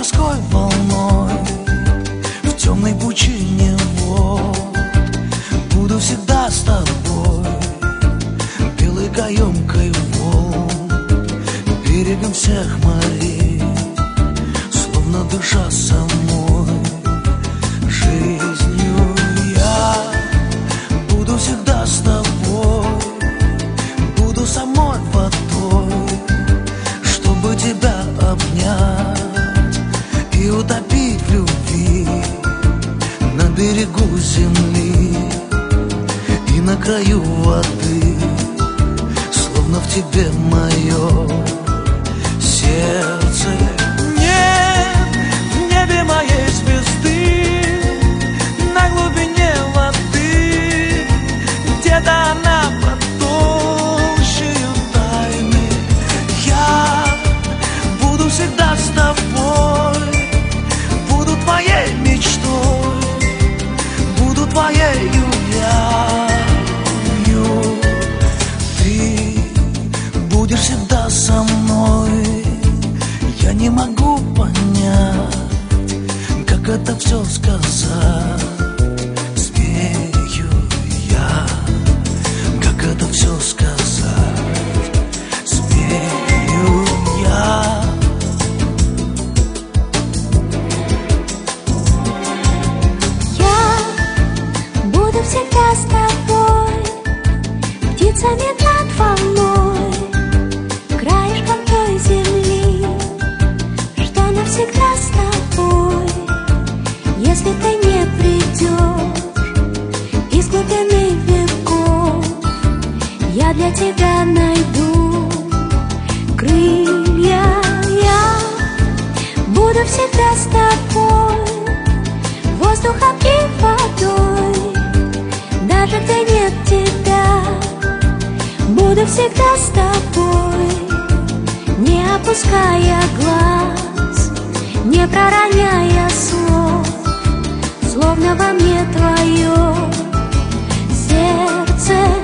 морской волной в темной пучине вод. Буду всегда с тобой, белой каемкой волн, берегом всех морей, словно душа самой жизнью. Я буду всегда с тобой, буду самой водой, чтобы тебя обнять и утопить в любви на берегу земли и на краю воды, словно в тебе мое сердце. Нет в небе моей звезды, на глубине воды, где-то она под толщею тайны. Я буду всегда с тобой, буду твоей мечтой, буду твоею явью. Ты будешь всегда со мной. Я не могу понять, как это все сказать. Смею я, как это все сказать. Смею я. Я буду всегда с тобой, птицами над волной, краешком той земли, что навсегда с тобой. Если ты не придешь из глубины веков, я для тебя найду крылья. Я буду всегда с тобой, воздухом и водой, даже где нет тебя. Буду всегда с тобой, не опуская глаз, не пророняя слов, словно во мне твое сердце.